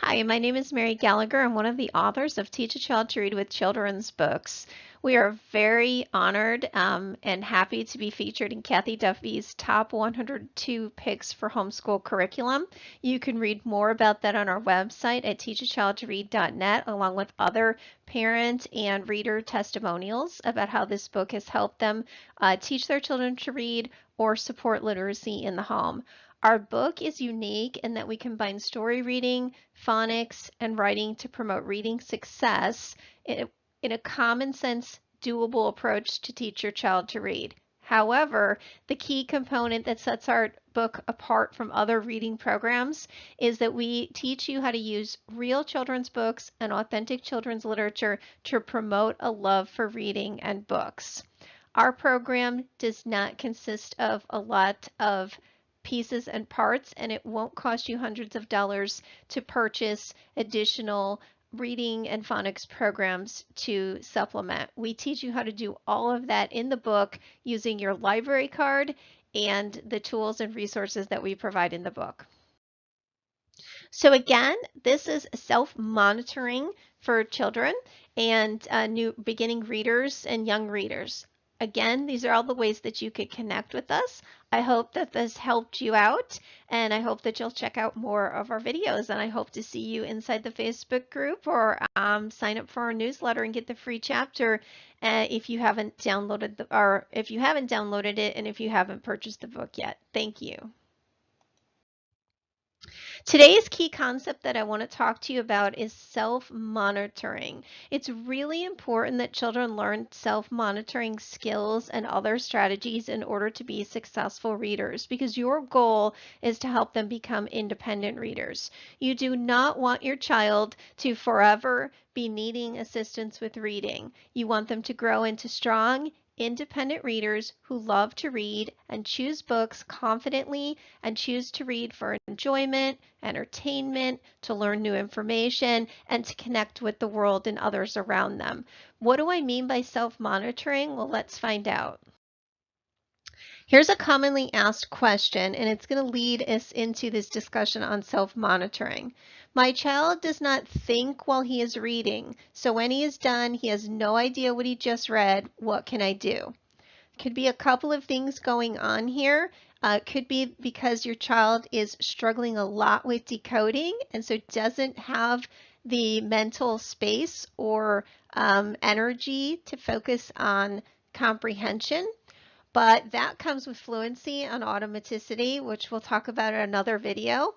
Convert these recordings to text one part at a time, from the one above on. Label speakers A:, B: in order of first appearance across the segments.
A: Hi, my name is Mary Gallagher. I'm one of the authors of Teach a Child to Read with Children's Books. We are very honored and happy to be featured in Kathy Duffy's Top 102 Picks for Homeschool Curriculum. You can read more about that on our website at teachachildtoread.net, along with other parent and reader testimonials about how this book has helped them teach their children to read or support literacy in the home. Our book is unique in that we combine story reading, phonics, and writing to promote reading success in a common sense, doable approach to teach your child to read. However, the key component that sets our book apart from other reading programs is that we teach you how to use real children's books and authentic children's literature to promote a love for reading and books. Our program does not consist of a lot of pieces and parts, and it won't cost you hundreds of dollars to purchase additional reading and phonics programs to supplement. We teach you how to do all of that in the book using your library card and the tools and resources that we provide in the book. So again, this is self-monitoring for children and new beginning readers and young readers. Again, these are all the ways that you could connect with us. I hope that this helped you out, and I hope that you'll check out more of our videos, and I hope to see you inside the Facebook group or sign up for our newsletter and get the free chapter if you haven't downloaded it and if you haven't purchased the book yet. Thank you. Today's key concept that I want to talk to you about is self-monitoring. It's really important that children learn self-monitoring skills and other strategies in order to be successful readers, because your goal is to help them become independent readers. You do not want your child to forever be needing assistance with reading. You want them to grow into strong, independent readers who love to read and choose books confidently and choose to read for enjoyment, entertainment, to learn new information, and to connect with the world and others around them. What do I mean by self-monitoring? Well, let's find out. Here's a commonly asked question, and it's going to lead us into this discussion on self-monitoring. My child does not think while he is reading, so when he is done, he has no idea what he just read. What can I do? Could be a couple of things going on here. Could be because your child is struggling a lot with decoding and so doesn't have the mental space or energy to focus on comprehension. But that comes with fluency and automaticity, which we'll talk about in another video.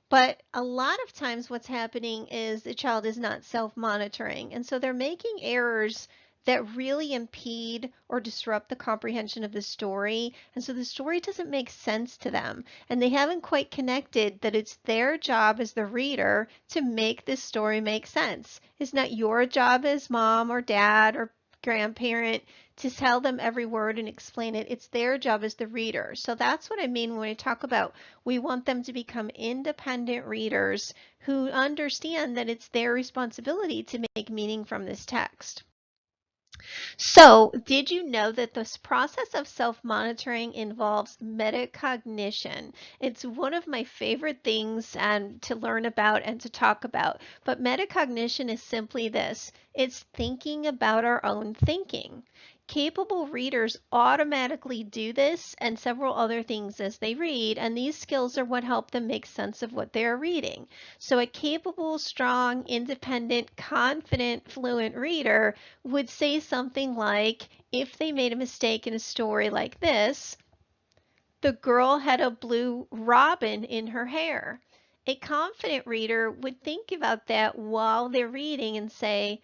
A: But a lot of times what's happening is the child is not self-monitoring, and so they're making errors that really impede or disrupt the comprehension of the story, and so the story doesn't make sense to them, and they haven't quite connected that it's their job as the reader to make this story make sense. It's not your job as mom or dad or grandparent to tell them every word and explain it. It's their job as the reader. So that's what I mean when I talk about we want them to become independent readers who understand that it's their responsibility to make meaning from this text. So, did you know that this process of self-monitoring involves metacognition? It's one of my favorite things to learn about and to talk about. But metacognition is simply this. It's thinking about our own thinking. Capable readers automatically do this and several other things as they read, and these skills are what help them make sense of what they're reading. So a capable, strong, independent, confident, fluent reader would say something like, if they made a mistake in a story like this, the girl had a blue robin in her hair. A confident reader would think about that while they're reading and say,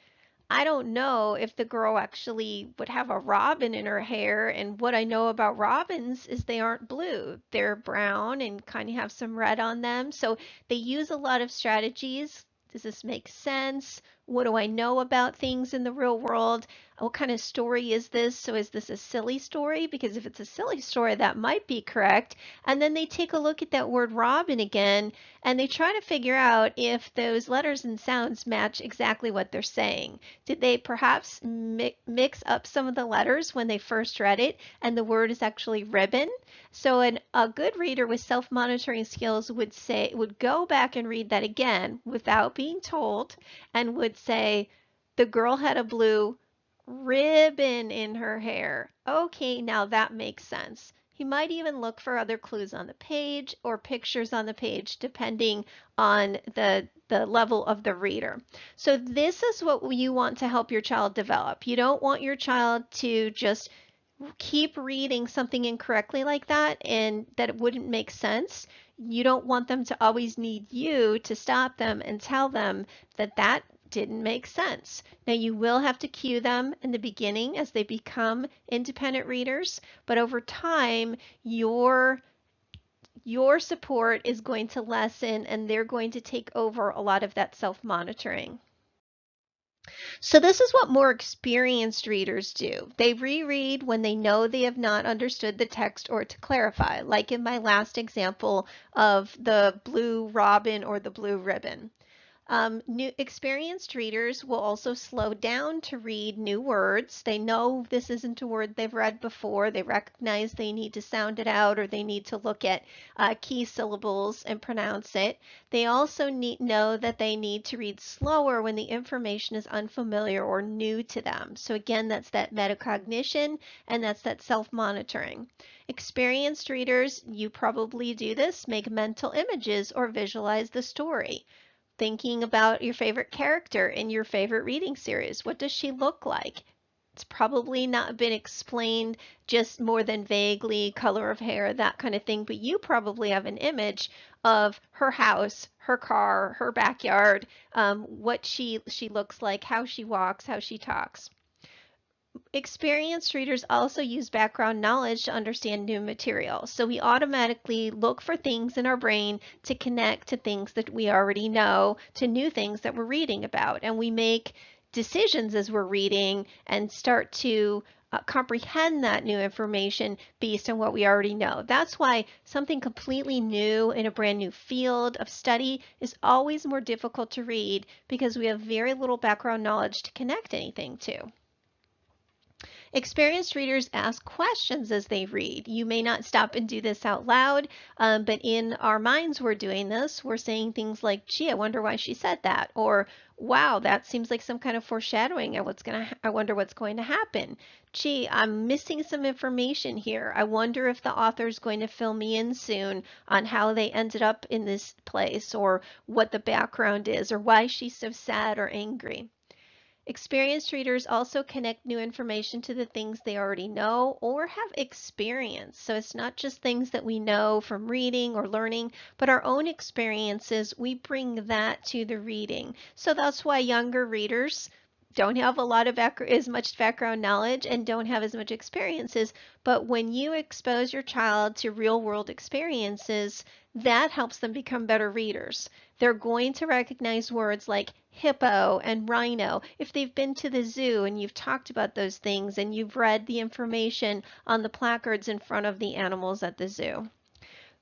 A: I don't know if the girl actually would have a robin in her hair, and what I know about robins is they aren't blue. They're brown and kind of have some red on them. So they use a lot of strategies. Does this make sense? What do I know about things in the real world? What kind of story is this? So is this a silly story? Because if it's a silly story, that might be correct. And then they take a look at that word robin again, and they try to figure out if those letters and sounds match exactly what they're saying. Did they perhaps mix up some of the letters when they first read it, and the word is actually ribbon? So a good reader with self-monitoring skills would go back and read that again without being told, and would say, the girl had a blue ribbon in her hair. Okay, now that makes sense. He might even look for other clues on the page or pictures on the page, depending on the level of the reader. So this is what you want to help your child develop. You don't want your child to just keep reading something incorrectly like that and that it wouldn't make sense. You don't want them to always need you to stop them and tell them that that didn't make sense. Now you will have to cue them in the beginning as they become independent readers, but over time your support is going to lessen and they're going to take over a lot of that self-monitoring. So this is what more experienced readers do. They reread when they know they have not understood the text or to clarify, like in my last example of the blue robin or the blue ribbon. New experienced readers will also slow down to read new words. They know this isn't a word they've read before. They recognize they need to sound it out or they need to look at key syllables and pronounce it. They also know that they need to read slower when the information is unfamiliar or new to them. So again, that's that metacognition and that's that self-monitoring. Experienced readers, you probably do this, make mental images or visualize the story, thinking about your favorite character in your favorite reading series. What does she look like? It's probably not been explained, just more than vaguely, color of hair, that kind of thing, but you probably have an image of her house, her car, her backyard, what she looks like, how she walks, how she talks. Experienced readers also use background knowledge to understand new material. So we automatically look for things in our brain to connect to things that we already know, to new things that we're reading about. And we make decisions as we're reading and start to comprehend that new information based on what we already know. That's why something completely new in a brand new field of study is always more difficult to read because we have very little background knowledge to connect anything to. Experienced readers ask questions as they read. You may not stop and do this out loud, but in our minds we're doing this. We're saying things like, gee, I wonder why she said that, or wow, that seems like some kind of foreshadowing of I wonder what's going to happen. Gee, I'm missing some information here. I wonder if the author's going to fill me in soon on how they ended up in this place, or what the background is, or why she's so sad or angry. Experienced readers also connect new information to the things they already know or have experienced. So it's not just things that we know from reading or learning, but our own experiences, we bring that to the reading. So that's why younger readers don't have a lot of as much background knowledge and don't have as much experiences. But when you expose your child to real world experiences, that helps them become better readers. They're going to recognize words like hippo and rhino if they've been to the zoo and you've talked about those things and you've read the information on the placards in front of the animals at the zoo.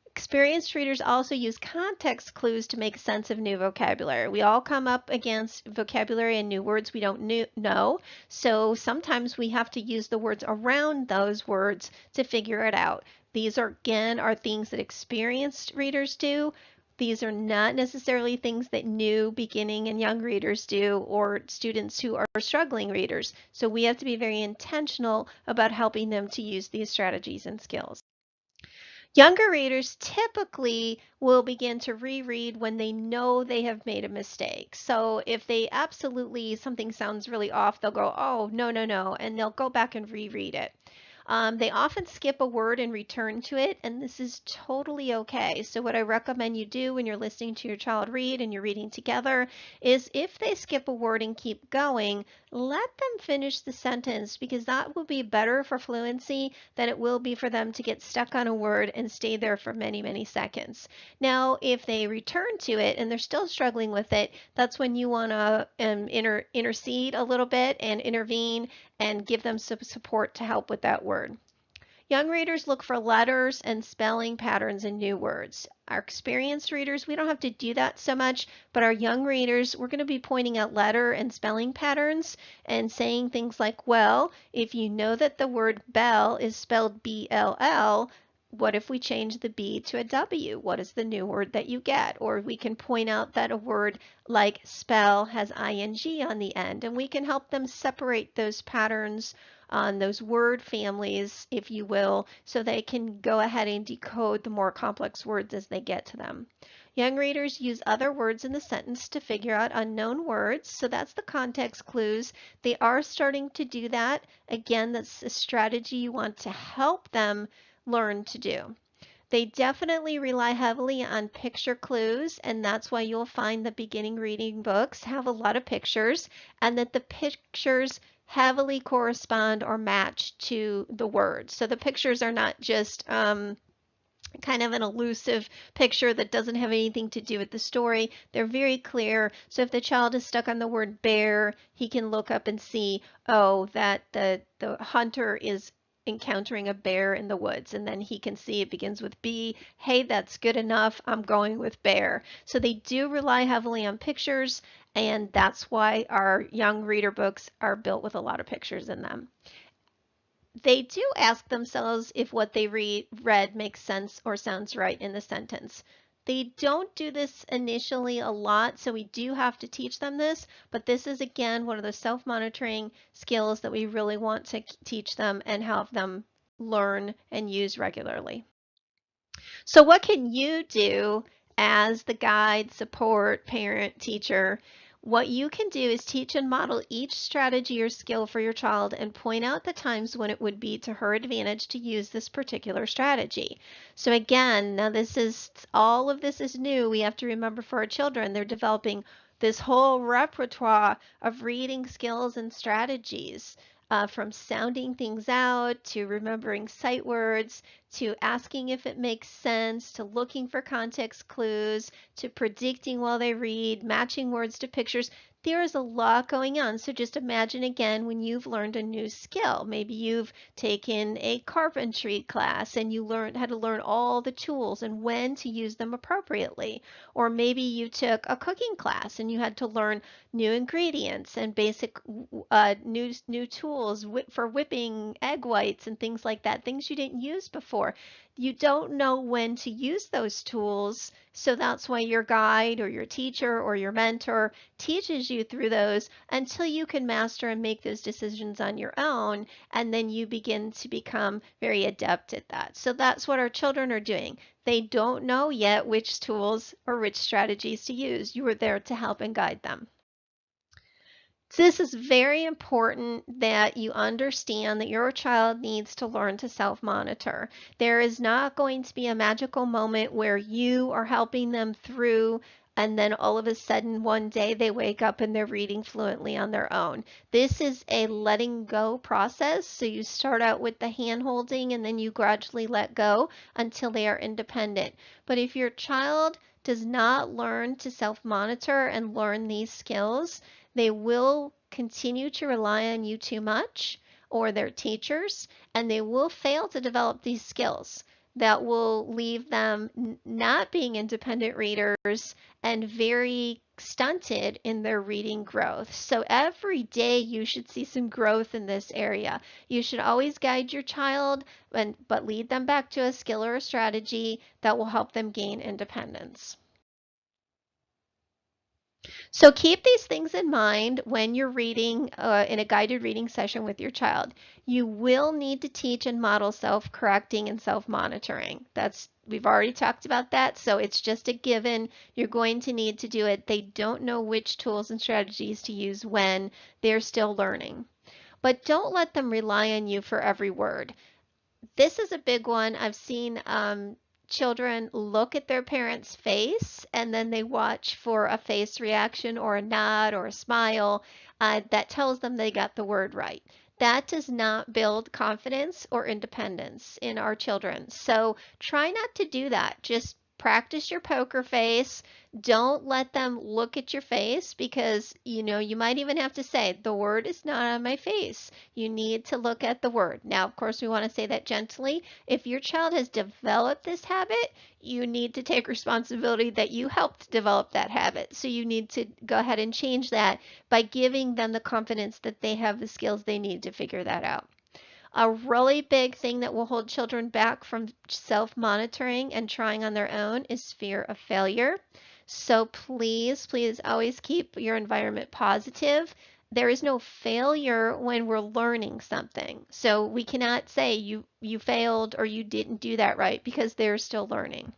A: Experienced readers also use context clues to make sense of new vocabulary. We all come up against vocabulary and new words we don't know, so sometimes we have to use the words around those words to figure it out. These are, again, are things that experienced readers do. These are not necessarily things that new, beginning, and young readers do, or students who are struggling readers. So we have to be very intentional about helping them to use these strategies and skills. Younger readers typically will begin to reread when they know they have made a mistake. So if they absolutely, something sounds really off, they'll go, oh, no, no, no, and they'll go back and reread it. They often skip a word and return to it, and this is totally okay. So what I recommend you do when you're listening to your child read and you're reading together is if they skip a word and keep going, let them finish the sentence, because that will be better for fluency than it will be for them to get stuck on a word and stay there for many, many seconds. Now, if they return to it and they're still struggling with it, that's when you want to intercede a little bit and intervene and give them some support to help with that word. Young readers look for letters and spelling patterns in new words. Our experienced readers, we don't have to do that so much, but our young readers, we're going to be pointing out letter and spelling patterns and saying things like, well, if you know that the word bell is spelled B-L-L, what if we change the B to a W? What is the new word that you get? Or we can point out that a word like spell has ing on the end, and we can help them separate those patterns on those word families, if you will, so they can go ahead and decode the more complex words as they get to them. Young readers use other words in the sentence to figure out unknown words, so that's the context clues. They are starting to do that. Again, that's a strategy you want to help them learn to do. They definitely rely heavily on picture clues, and that's why you'll find the beginning reading books have a lot of pictures, and that the pictures heavily correspond or match to the words. So the pictures are not just kind of an elusive picture that doesn't have anything to do with the story. They're very clear. So if the child is stuck on the word bear, he can look up and see, oh, that the hunter is encountering a bear in the woods, and then he can see it begins with B. Hey, that's good enough. I'm going with bear. So they do rely heavily on pictures, and that's why our young reader books are built with a lot of pictures in them. They do ask themselves if what they read makes sense or sounds right in the sentence. They don't do this initially a lot, so we do have to teach them this, but this is again one of the self-monitoring skills that we really want to teach them and have them learn and use regularly. So what can you do as the guide, support, parent, teacher? What you can do is teach and model each strategy or skill for your child and point out the times when it would be to her advantage to use this particular strategy. So again, now all of this is new. We have to remember for our children, they're developing this whole repertoire of reading skills and strategies. From sounding things out to remembering sight words to asking if it makes sense, to looking for context clues, to predicting while they read, matching words to pictures. There is a lot going on. So just imagine again when you've learned a new skill. Maybe you've taken a carpentry class and you had to learn all the tools and when to use them appropriately. Or maybe you took a cooking class and you had to learn new ingredients and basic new tools for whipping egg whites and things like that, things you didn't use before. You don't know when to use those tools, so that's why your guide or your teacher or your mentor teaches you through those until you can master and make those decisions on your own, and then you begin to become very adept at that. So that's what our children are doing. They don't know yet which tools or which strategies to use. You are there to help and guide them. So this is very important that you understand that your child needs to learn to self-monitor. There is not going to be a magical moment where you are helping them through and then all of a sudden one day they wake up and they're reading fluently on their own. This is a letting go process. So you start out with the hand holding and then you gradually let go until they are independent. But if your child does not learn to self-monitor and learn these skills, they will continue to rely on you too much or their teachers, and they will fail to develop these skills that will leave them not being independent readers and very stunted in their reading growth. So every day you should see some growth in this area. You should always guide your child, but lead them back to a skill or a strategy that will help them gain independence. So keep these things in mind when you're reading in a guided reading session with your child. You will need to teach and model self-correcting and self-monitoring. We've already talked about that, so it's just a given. You're going to need to do it. They don't know which tools and strategies to use when they're still learning. But don't let them rely on you for every word. This is a big one. I've seen children look at their parents' face and then they watch for a face reaction or a nod or a smile that tells them they got the word right. That does not build confidence or independence in our children. So try not to do that. Just practice your poker face. Don't let them look at your face because, you might even have to say, the word is not on my face. You need to look at the word. Now, of course, we want to say that gently. If your child has developed this habit, you need to take responsibility that you helped develop that habit. So you need to go ahead and change that by giving them the confidence that they have the skills they need to figure that out. A really big thing that will hold children back from self-monitoring and trying on their own is fear of failure. So please, please always keep your environment positive. There is no failure when we're learning something. So we cannot say you failed or you didn't do that right because they're still learning.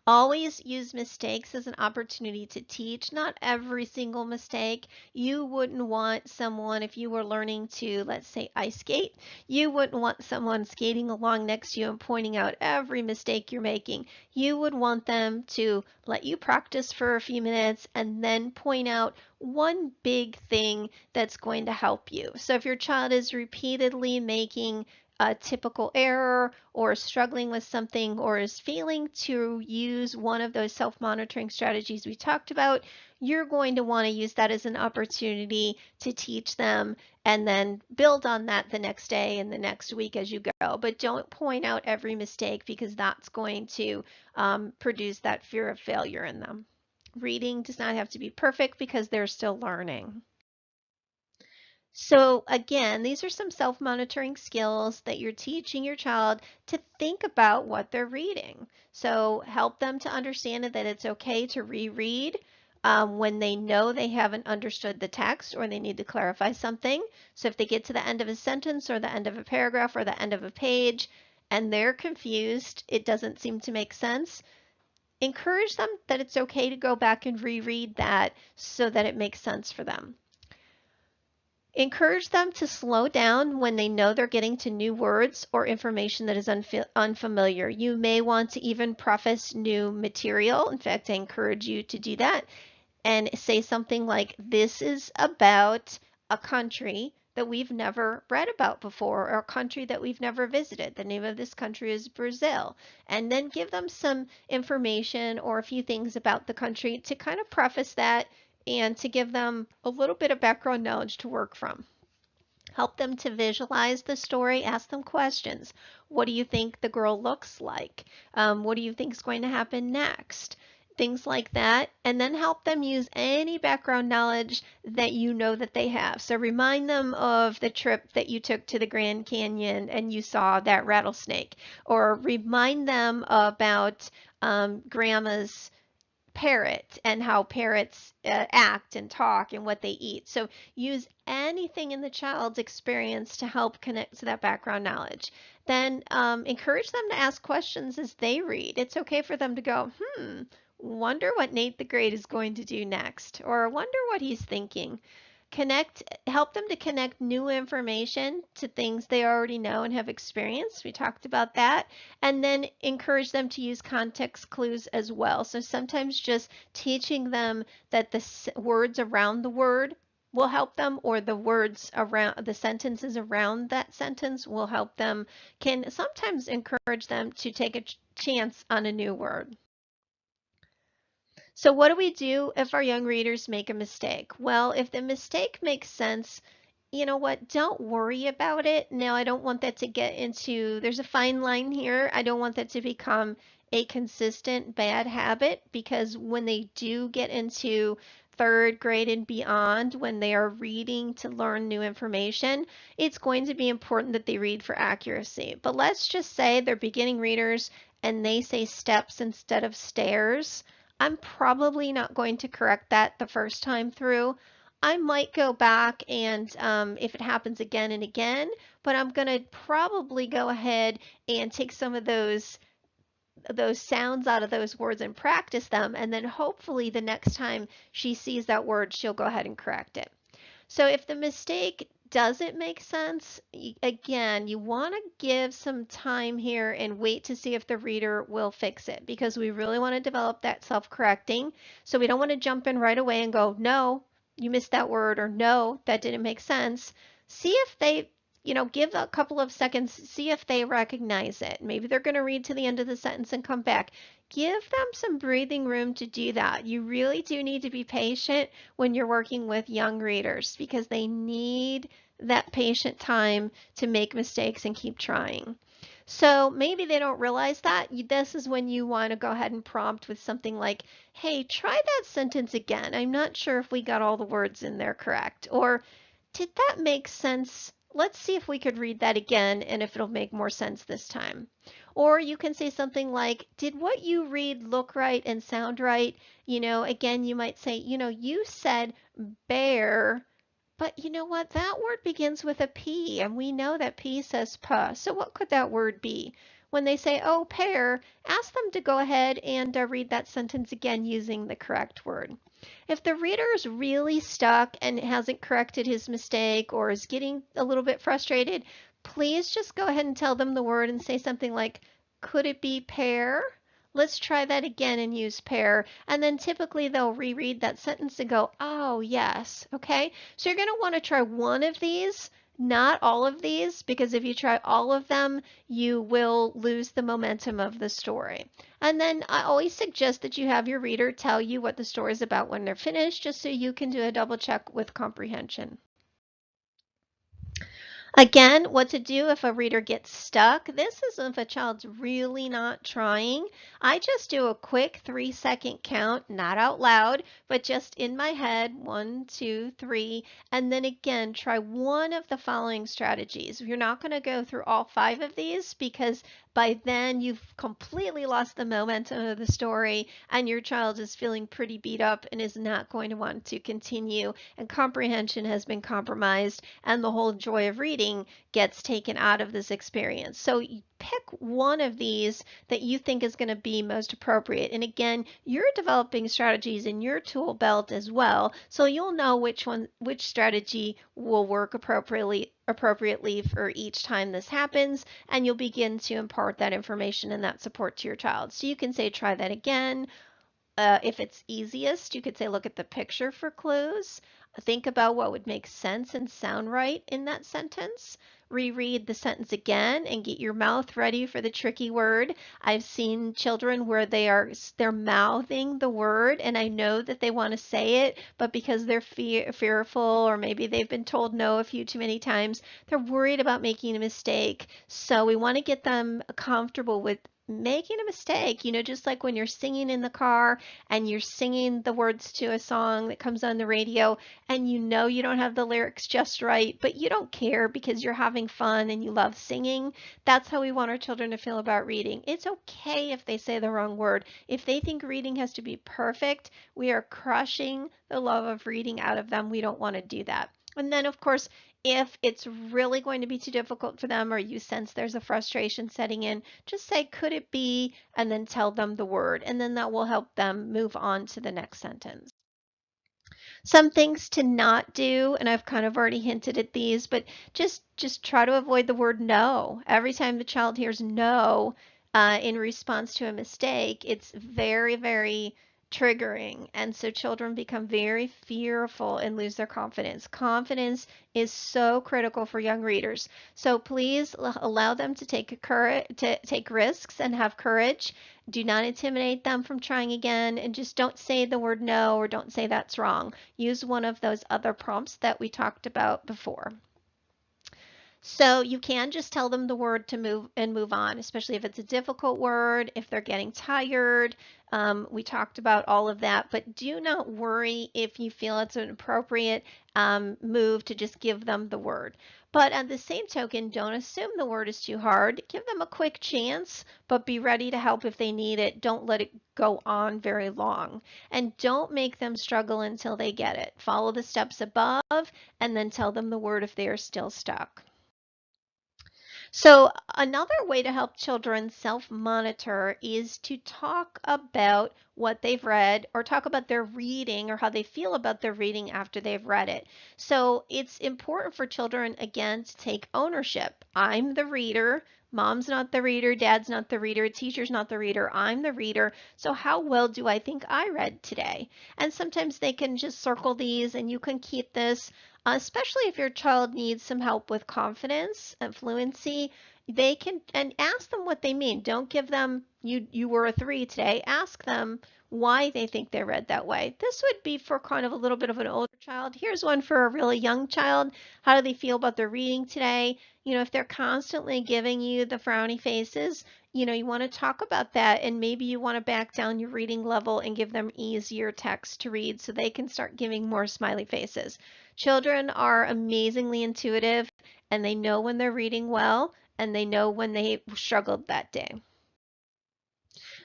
A: Always use mistakes as an opportunity to teach. Not every single mistake. You wouldn't want someone, if you were learning to, let's say, ice skate, you wouldn't want someone skating along next to you and pointing out every mistake you're making. You would want them to let you practice for a few minutes and then point out one big thing that's going to help you. So if your child is repeatedly making a typical error or struggling with something or is failing to use one of those self-monitoring strategies we talked about, you're going to want to use that as an opportunity to teach them and then build on that the next day and the next week as you go. But don't point out every mistake because that's going to produce that fear of failure in them. Reading does not have to be perfect because they're still learning. So again, these are some self-monitoring skills that you're teaching your child to think about what they're reading. So help them to understand that it's okay to reread when they know they haven't understood the text or they need to clarify something. So if they get to the end of a sentence or the end of a paragraph or the end of a page and they're confused, it doesn't seem to make sense, encourage them that it's okay to go back and reread that so that it makes sense for them. Encourage them to slow down when they know they're getting to new words or information that is unfamiliar. You may want to even preface new material. In fact, I encourage you to do that and say something like, this is about a country that we've never read about before or a country that we've never visited. The name of this country is Brazil. And then give them some information or a few things about the country to kind of preface that and to give them a little bit of background knowledge to work from. Help them to visualize the story, ask them questions. What do you think the girl looks like? What do you think is going to happen next? Things like that, and then help them use any background knowledge that you know that they have. So remind them of the trip that you took to the Grand Canyon and you saw that rattlesnake, or remind them about grandma's parrot and how parrots act and talk and what they eat. So use anything in the child's experience to help connect to that background knowledge. Then encourage them to ask questions as they read. It's okay for them to go, wonder what Nate the Great is going to do next, or wonder what he's thinking. Help them to connect new information to things they already know and have experienced. We talked about that. And then encourage them to use context clues as well. So sometimes just teaching them that the words around the word will help them, or the words around the sentences around that sentence will help them, can sometimes encourage them to take a chance on a new word. So what do we do if our young readers make a mistake? Well, if the mistake makes sense, you know what? Don't worry about it. Now, I don't want that to get into, there's a fine line here. I don't want that to become a consistent bad habit, because when they do get into third grade and beyond, when they are reading to learn new information, it's going to be important that they read for accuracy. But let's just say they're beginning readers and they say steps instead of stairs. I'm probably not going to correct that the first time through. I might go back and if it happens again and again, but I'm going to probably go ahead and take some of those sounds out of those words and practice them, and then hopefully the next time she sees that word, she'll go ahead and correct it. So if the mistake does it make sense? Again, you want to give some time here and wait to see if the reader will fix it, because we really want to develop that self-correcting. So we don't want to jump in right away and go, no, you missed that word, or no, that didn't make sense. See if they, give a couple of seconds, see if they recognize it. Maybe they're going to read to the end of the sentence and come back. Give them some breathing room to do that. You really do need to be patient when you're working with young readers, because they need that patient time to make mistakes and keep trying. So maybe they don't realize that. This is when you want to go ahead and prompt with something like, hey, try that sentence again. I'm not sure if we got all the words in there correct. Or, did that make sense? Let's see if we could read that again and if it'll make more sense this time. Or you can say something like, did what you read look right and sound right? Again, you might say, you said bear, but you know what? That word begins with a P, and we know that P says P. So what could that word be? When they say, oh, pear, ask them to go ahead and read that sentence again using the correct word. If the reader is really stuck and hasn't corrected his mistake or is getting a little bit frustrated, please just go ahead and tell them the word and say something like, could it be pear? Let's try that again and use pear. And then typically they'll reread that sentence and go, oh, yes. Okay. So you're going to want to try one of these, not all of these, because if you try all of them, you will lose the momentum of the story. And then I always suggest that you have your reader tell you what the story is about when they're finished, just so you can do a double check with comprehension. Again, what to do if a reader gets stuck. This is if a child's really not trying. I just do a quick 3-second count, not out loud, but just in my head, 1, 2, 3, and then again, try one of the following strategies. You're not going to go through all 5 of these, because by then you've completely lost the momentum of the story and your child is feeling pretty beat up and is not going to want to continue, and comprehension has been compromised and the whole joy of reading gets taken out of this experience. So pick one of these that you think is going to be most appropriate. And again, you're developing strategies in your tool belt as well, so you'll know which strategy will work appropriately for each time this happens, and you'll begin to impart that information and that support to your child. So you can say, try that again. If it's easiest, you could say, look at the picture for clues. Think about what would make sense and sound right in that sentence. Reread the sentence again and get your mouth ready for the tricky word. I've seen children where they're mouthing the word, and I know that they want to say it, but because they're fearful, or maybe they've been told no a few too many times, they're worried about making a mistake. So we want to get them comfortable with making a mistake, just like when you're singing in the car and you're singing the words to a song that comes on the radio, and you don't have the lyrics just right, but you don't care because you're having fun and you love singing. That's how we want our children to feel about reading. It's okay if they say the wrong word. If they think reading has to be perfect, we are crushing the love of reading out of them. We don't want to do that. And then, of course, if it's really going to be too difficult for them, or you sense there's a frustration setting in, just say, could it be, and then tell them the word, and then that will help them move on to the next sentence. Some things to not do, and I've kind of already hinted at these, but just try to avoid the word no. Every time the child hears no in response to a mistake, it's very, very triggering. And so children become very fearful and lose their confidence. Confidence is so critical for young readers. So please allow them to take risks and have courage. Do not intimidate them from trying again, and just don't say the word no, or don't say that's wrong. Use one of those other prompts that we talked about before. So you can just tell them the word to move on, especially if it's a difficult word, if they're getting tired. We talked about all of that, but do not worry if you feel it's an appropriate move to just give them the word. But at the same token, don't assume the word is too hard. Give them a quick chance, but be ready to help if they need it. Don't let it go on very long. And don't make them struggle until they get it. Follow the steps above and then tell them the word if they are still stuck. So, another way to help children self-monitor is to talk about what they've read or talk about their reading or how they feel about their reading after they've read it. So, it's important for children, again, to take ownership. I'm the reader. Mom's not the reader. Dad's not the reader. Teacher's not the reader. I'm the reader. So, how well do I think I read today? And sometimes they can just circle these and you can keep this, especially if your child needs some help with confidence and fluency. They can, and ask them what they mean. Don't give them you were a 3 today. Ask them why they think they read that way. This would be for kind of a little bit of an older child. Here's one for a really young child. How do they feel about their reading today? If they're constantly giving you the frowny faces, you want to talk about that, and maybe you want to back down your reading level and give them easier text to read so they can start giving more smiley faces. Children are amazingly intuitive, and they know when they're reading well, and they know when they struggled that day.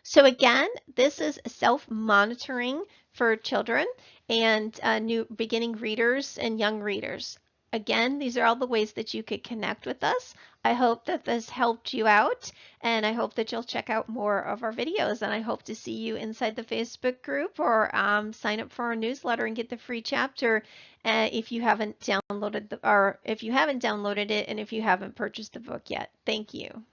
A: So again, this is self-monitoring for children and new beginning readers and young readers. Again, these are all the ways that you could connect with us. I hope that this helped you out, and I hope that you'll check out more of our videos, and I hope to see you inside the Facebook group, or sign up for our newsletter and get the free chapter if you haven't downloaded or if you haven't downloaded it and if you haven't purchased the book yet. Thank you.